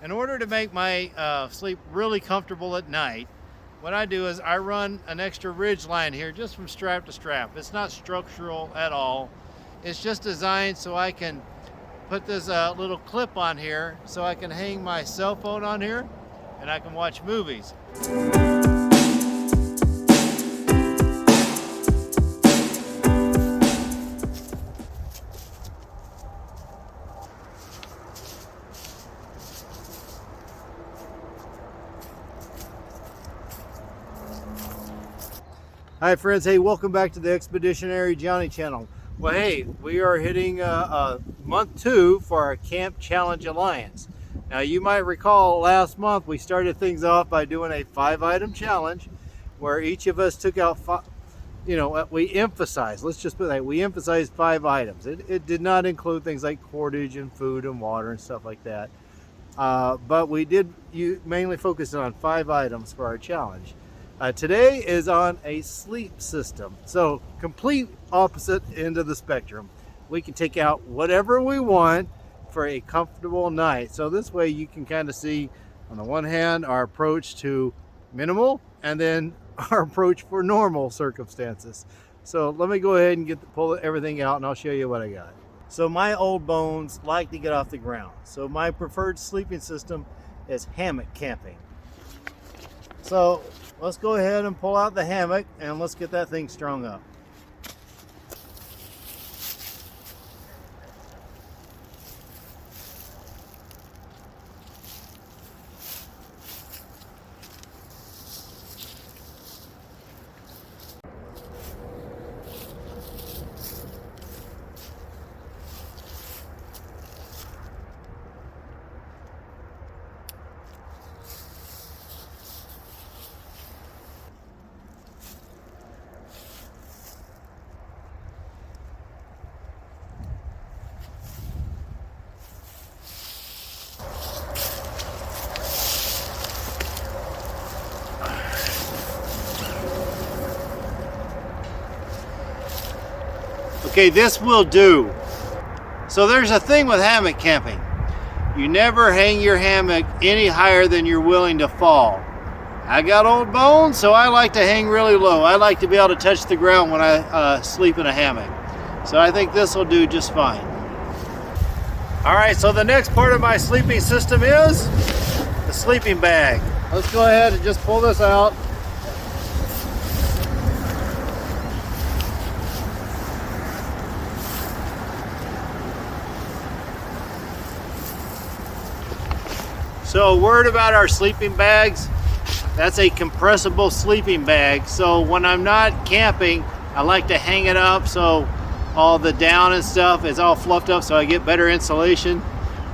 In order to make my sleep really comfortable at night, what I do is I run an extra ridge line here just from strap to strap. It's not structural at all. It's just designed so I can put this little clip on here so I can hang my cell phone on here and I can watch movies. Hi friends, hey, welcome back to the Expeditionary Johnny channel. Well, hey, we are hitting month 2 for our Camp Challenge Alliance. Now you might recall last month we started things off by doing a 5-item challenge where each of us took out we emphasized, let's just put that, we emphasized 5 items. It did not include things like cordage and food and water and stuff like that. But we did mainly focus on 5 items for our challenge. Today is on a sleep system, so complete opposite end of the spectrum. We can take out whatever we want for a comfortable night. So this way you can kind of see, on the one hand, our approach to minimal and then our approach for normal circumstances. So let me go ahead and pull everything out and I'll show you what I got. So my old bones like to get off the ground. So my preferred sleeping system is hammock camping. So let's go ahead and pull out the hammock and let's get that thing strung up. Okay, this will do. So there's a thing with hammock camping. You never hang your hammock any higher than you're willing to fall. I got old bones, so I like to hang really low. I like to be able to touch the ground when I sleep in a hammock. So I think this will do just fine. All right, so the next part of my sleeping system is the sleeping bag. Let's go ahead and just pull this out. So a word about our sleeping bags, that's a compressible sleeping bag. So when I'm not camping, I like to hang it up so all the down and stuff is all fluffed up so I get better insulation.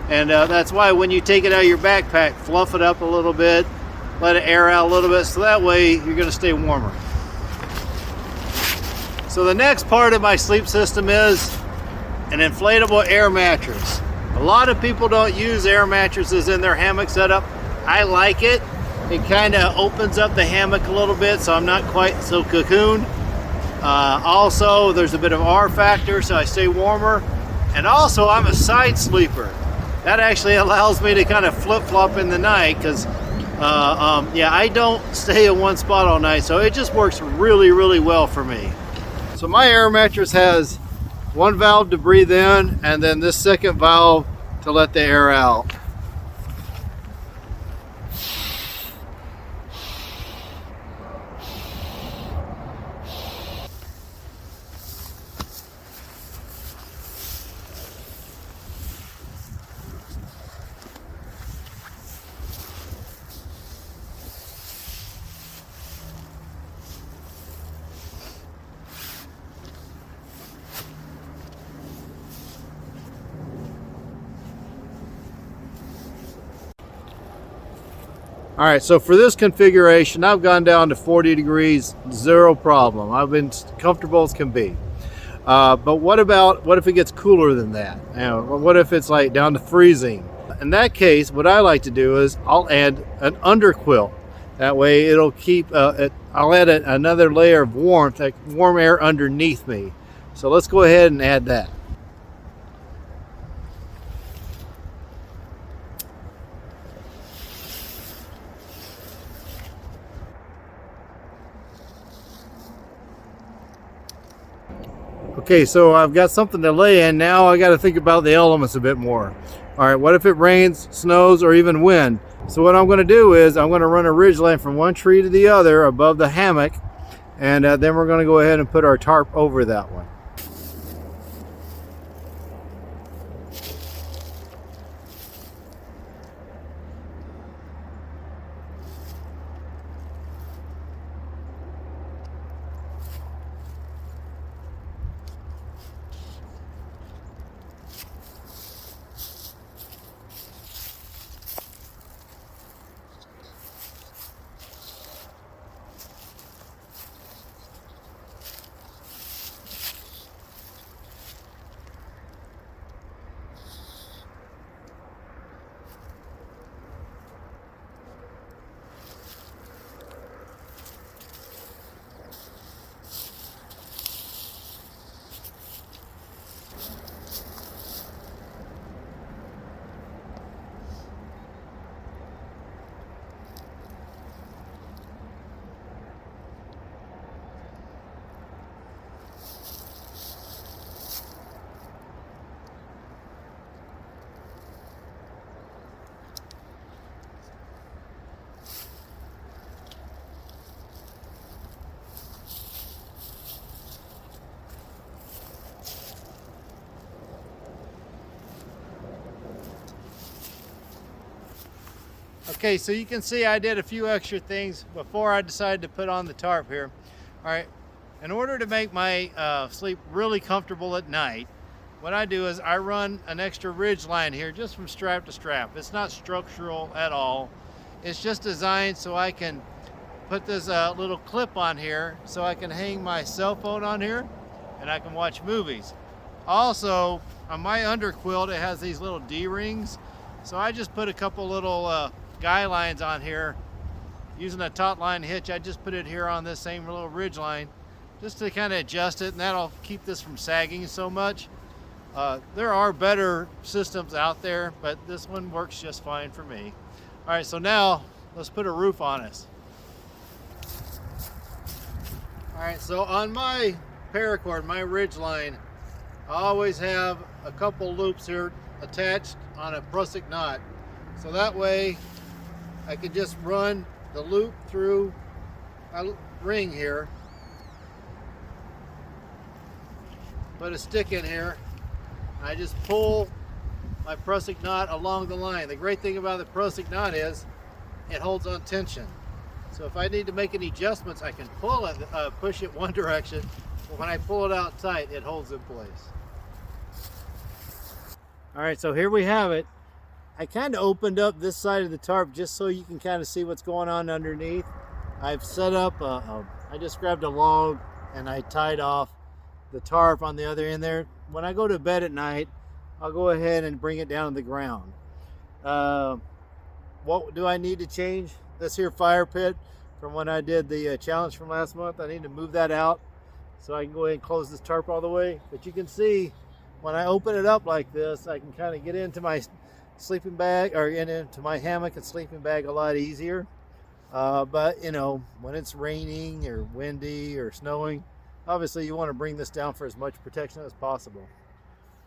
And that's why when you take it out of your backpack, fluff it up a little bit, let it air out a little bit, so that way you're gonna stay warmer. So the next part of my sleep system is an inflatable air mattress. A lot of people don't use air mattresses in their hammock setup. I like it. It kind of opens up the hammock a little bit so I'm not quite so cocooned. Also, there's a bit of R factor so I stay warmer. And also, I'm a side sleeper. That actually allows me to kind of flip-flop in the night because, I don't stay in one spot all night. So it just works really, really well for me. So my air mattress has one valve to breathe in and then this second valve to let the air out. All right, so for this configuration, I've gone down to 40 degrees, zero problem. I've been comfortable as can be. But what if it gets cooler than that? What if it's like down to freezing? In that case, what I like to do is I'll add an under-quilt. That way it'll keep, I'll add another layer of warmth, like warm air underneath me. So let's go ahead and add that. Okay, so I've got something to lay in. Now I got to think about the elements a bit more. All right, what if it rains, snows, or even wind? So what I'm going to do is I'm going to run a ridge line from one tree to the other above the hammock, and then we're going to go ahead and put our tarp over that one. Okay, so you can see I did a few extra things before I decided to put on the tarp here. All right, in order to make my sleep really comfortable at night, what I do is I run an extra ridge line here just from strap to strap. It's not structural at all. It's just designed so I can put this little clip on here so I can hang my cell phone on here and I can watch movies. Also, on my under-quilt, it has these little D-rings. So I just put a couple little guy lines on here using a taut line hitch. I just put it here on this same little ridge line just to kind of adjust it, and that'll keep this from sagging so much. There are better systems out there, but this one works just fine for me. All right, so now let's put a roof on us. All right, so on my paracord, my ridge line, I always have a couple loops here attached on a prusik knot. So that way I can just run the loop through a ring here, put a stick in here, and I just pull my prusik knot along the line. The great thing about the prusik knot is it holds on tension. So if I need to make any adjustments, I can pull it, push it one direction, but when I pull it out tight, it holds in place. All right, so here we have it. I kind of opened up this side of the tarp just so you can kind of see what's going on underneath. I've set up, I just grabbed a log and I tied off the tarp on the other end there. When I go to bed at night, I'll go ahead and bring it down to the ground. What do I need to change? This here fire pit from when I did the challenge from last month. I need to move that out so I can go ahead and close this tarp all the way. But you can see when I open it up like this, I can kind of get into my sleeping bag or into my hammock and sleeping bag a lot easier. But you know, when it's raining or windy or snowing, obviously you want to bring this down for as much protection as possible.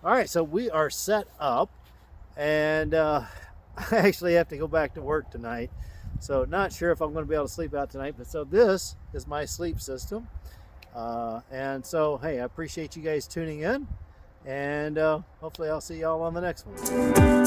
All right, so we are set up, and I actually have to go back to work tonight. So not sure if I'm going to be able to sleep out tonight, but so this is my sleep system. And so, hey, I appreciate you guys tuning in, and hopefully I'll see y'all on the next one.